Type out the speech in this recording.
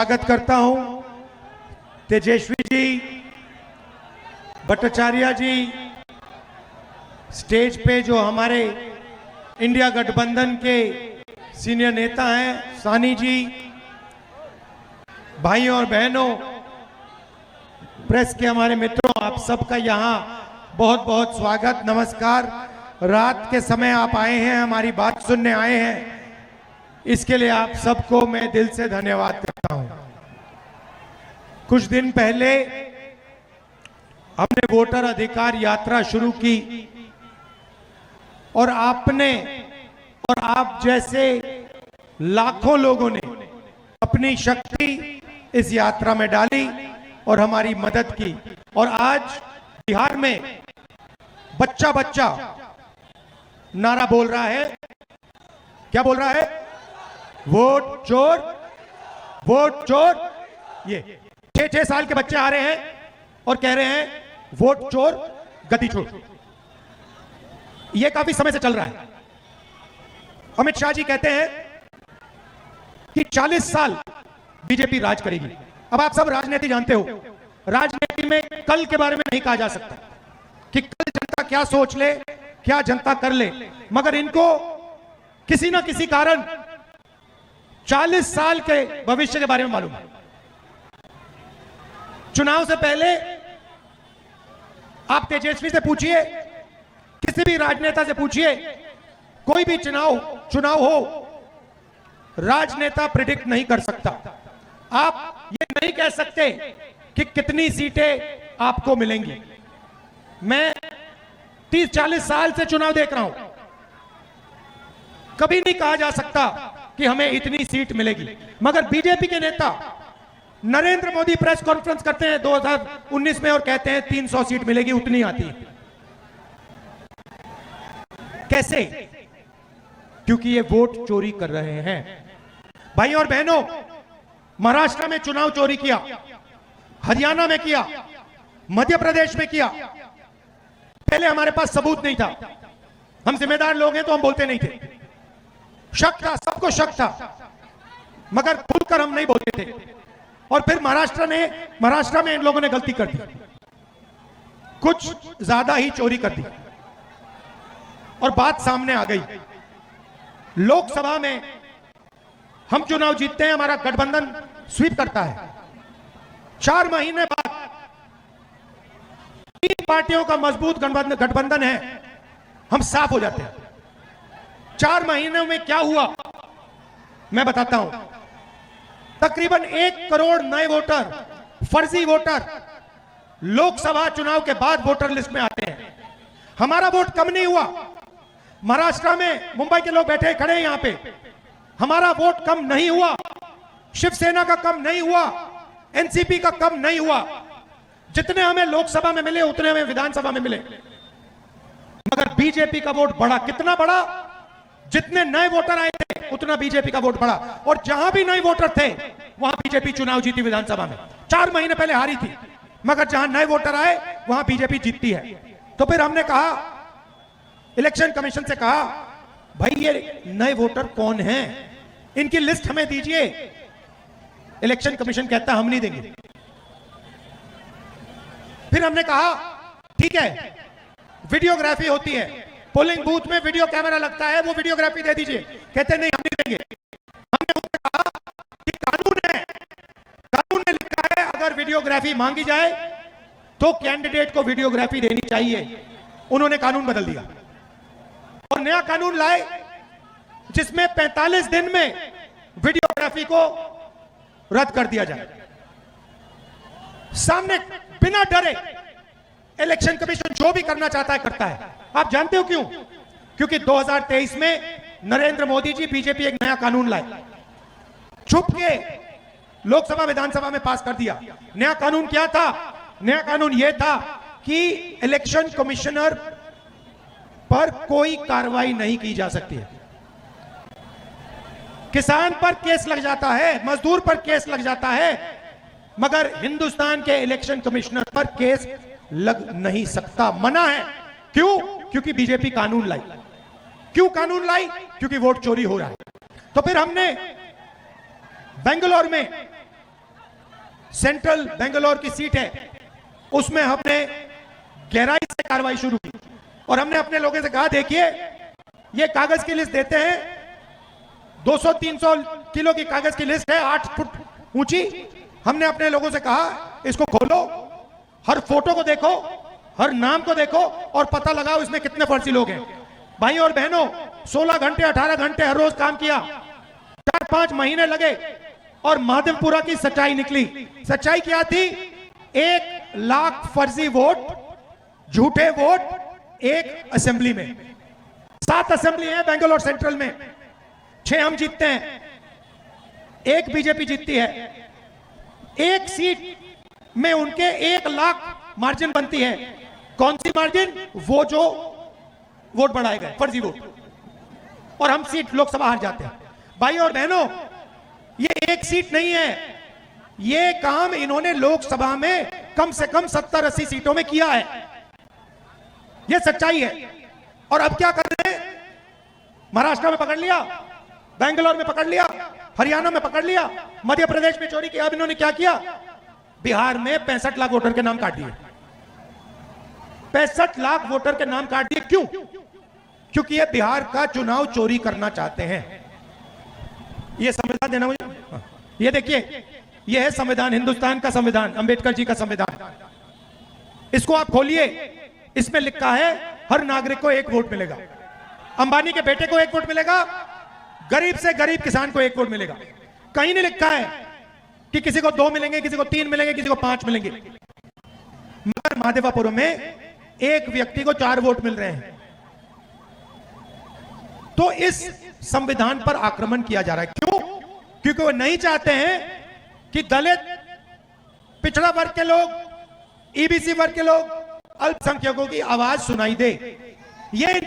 स्वागत करता हूं तेजस्वी जी, भट्टाचार्य जी, स्टेज पे जो हमारे इंडिया गठबंधन के सीनियर नेता हैं, सानी जी, भाइयों और बहनों, प्रेस के हमारे मित्रों, आप सबका यहाँ बहुत बहुत स्वागत, नमस्कार। रात के समय आप आए हैं, हमारी बात सुनने आए हैं, इसके लिए आप सबको मैं दिल से धन्यवाद करता हूं। कुछ दिन पहले हमने वोटर अधिकार यात्रा शुरू की और आपने और आप जैसे लाखों लोगों ने अपनी शक्ति इस यात्रा में डाली और हमारी मदद की। और आज बिहार में बच्चा बच्चा नारा बोल रहा है। क्या बोल रहा है? वोट चोर, वोट चोर। ये 6-6 साल के बच्चे आ रहे हैं और कह रहे हैं वोट चोर, गद्दी चोर। ये काफी समय से चल रहा है। अमित शाह जी कहते हैं कि 40 साल बीजेपी राज करेगी। अब आप सब राजनीति जानते हो, राजनीति में कल के बारे में नहीं कहा जा सकता कि कल जनता क्या सोच ले, क्या जनता कर ले, मगर इनको किसी ना किसी कारण 40 साल के भविष्य के बारे में मालूम है। चुनाव से पहले आप तेजस्वी से पूछिए, किसी भी राजनेता से पूछिए, कोई भी चुनाव हो, राजनेता प्रिडिक्ट नहीं कर सकता। आप ये नहीं कह सकते कि कितनी सीटें आपको मिलेंगी। मैं 30-40 साल से चुनाव देख रहा हूं, कभी नहीं कहा जा सकता कि हमें इतनी सीट मिलेगी। मगर बीजेपी के नेता नरेंद्र मोदी प्रेस कॉन्फ्रेंस करते हैं 2019 में और कहते हैं 300 सीट मिलेगी, उतनी आती है। कैसे? क्योंकि ये वोट चोरी कर रहे हैं। भाई और बहनों, महाराष्ट्र में चुनाव चोरी किया, हरियाणा में किया, मध्य प्रदेश में किया। पहले हमारे पास सबूत नहीं था, हम जिम्मेदार लोग हैं तो हम बोलते नहीं थे। शक था, सबको शक था, मगर खुलकर हम नहीं बोलते थे। और फिर महाराष्ट्र में इन लोगों ने गलती कर दी, कुछ ज्यादा ही चोरी कर दी और बात सामने आ गई। लोकसभा में हम चुनाव जीतते हैं, हमारा गठबंधन स्वीप करता है। 4 महीने बाद 3 पार्टियों का मजबूत गठबंधन है, हम साफ हो जाते हैं। 4 महीनों में क्या हुआ मैं बताता हूं। तकरीबन 1 करोड़ नए वोटर, फर्जी वोटर लोकसभा चुनाव के बाद वोटर लिस्ट में आते हैं। हमारा वोट कम नहीं हुआ। महाराष्ट्र में मुंबई के लोग बैठे खड़े हैं यहां पे, हमारा वोट कम नहीं हुआ, शिवसेना का कम नहीं हुआ, एनसीपी का कम नहीं हुआ। जितने हमें लोकसभा में मिले उतने हमें विधानसभा में मिले। मगर बीजेपी का वोट बढ़ा। कितना बढ़ा? जितने नए वोटर आए थे उतना बीजेपी का वोट बढ़ा। और जहां भी नए वोटर थे वहां बीजेपी चुनाव जीती विधानसभा में। 4 महीने पहले हारी थी, मगर जहां नए वोटर आए वहां बीजेपी जीतती है। तो फिर हमने कहा, इलेक्शन कमीशन से कहा, भाई ये नए वोटर कौन हैं, इनकी लिस्ट हमें दीजिए। इलेक्शन कमीशन कहता हम नहीं देंगे। फिर हमने कहा ठीक है, वीडियोग्राफी होती है, पोलिंग बूथ में वीडियो कैमरा लगता है, वो वीडियोग्राफी दे दीजिए। कहते नहीं, हम नहीं देंगे। हमने उनसे कहा कि कानून है, कानून ने लिखा है अगर वीडियोग्राफी मांगी जाए तो कैंडिडेट को वीडियोग्राफी देनी चाहिए। उन्होंने कानून बदल दिया और नया कानून लाए जिसमें 45 दिन में वीडियोग्राफी को रद्द कर दिया जाए। सामने बिना डरे इलेक्शन कमीशन जो भी करना चाहता है करता है। आप जानते हो क्यों? क्योंकि 2023 में नरेंद्र मोदी जी, बीजेपी एक नया कानून लाए, छुप के लोकसभा विधानसभा में पास कर दिया। नया कानून क्या था? नया कानून यह था कि इलेक्शन कमिश्नर पर कोई कार्रवाई नहीं की जा सकती है। किसान पर केस लग जाता है, मजदूर पर केस लग जाता है, मगर हिंदुस्तान के इलेक्शन कमिश्नर पर केस लग नहीं सकता, मना है। क्यों? क्योंकि बीजेपी कानून लाई। क्यों कानून लाई? क्योंकि वोट चोरी हो रहा है। तो फिर हमने बेंगलोर में सेंट्रल बेंगलोर की सीट है, उसमें हमने गहराई से कार्रवाई शुरू की और हमने अपने लोगों से कहा, देखिए ये कागज की लिस्ट देते हैं, 200-300 किलो की कागज की लिस्ट है, 8 फुट ऊंची। हमने अपने लोगों से कहा, इसको खोलो, हर फोटो को देखो, हर नाम को देखो और पता लगाओ इसमें कितने फर्जी लोग हैं। भाई और बहनों, 16 घंटे 18 घंटे हर रोज काम किया, 4-5 महीने लगे और माधवपुरा की सच्चाई निकली। सच्चाई क्या थी? 1 लाख फर्जी वोट, झूठे वोट एक असेंबली में। 7 असेंबली है बेंगलोर सेंट्रल में, 6 हम जीतते हैं, 1 बीजेपी जीतती है। 1 सीट में उनके 1 लाख मार्जिन बनती है। कौन सी मार्जिन? वो जो वोट बढ़ाए गए, फर्जी वोट, और हम सीट लोकसभा हार जाते हैं। भाई और बहनों, ये 1 सीट नहीं है, ये काम इन्होंने लोकसभा में कम से कम 70-80 सीटों में किया है। ये सच्चाई है। और अब क्या कर रहे हैं? महाराष्ट्र में पकड़ लिया, बेंगलोर में पकड़ लिया, हरियाणा में पकड़ लिया, मध्य प्रदेश में चोरी किया। अब इन्होंने क्या किया? बिहार में 65 लाख वोटर के नाम काट दिए। 65 लाख वोटर के नाम काट दिए। क्यों? क्योंकि ये बिहार का चुनाव चोरी करना चाहते हैं। ये संविधान देना मुझे, ये देखिए, ये है संविधान, हिंदुस्तान का संविधान, अंबेडकर जी का संविधान। इसको आप खोलिए, इसमें लिखा है हर नागरिक को 1 वोट मिलेगा। अंबानी के बेटे को 1 वोट मिलेगा, गरीब से गरीब किसान को 1 वोट मिलेगा। कहीं नहीं लिखा है कि किसी को 2 मिलेंगे, किसी को 3 मिलेंगे, किसी को 5 मिलेंगे। मगर माधवपुर में एक व्यक्ति को 4 वोट मिल रहे हैं। तो इस संविधान पर आक्रमण किया जा रहा है। क्यों? क्योंकि वो नहीं चाहते हैं कि दलित, पिछड़ा वर्ग के लोग, ईबीसी वर्ग के लोग, अल्पसंख्यकों की आवाज सुनाई दे। ये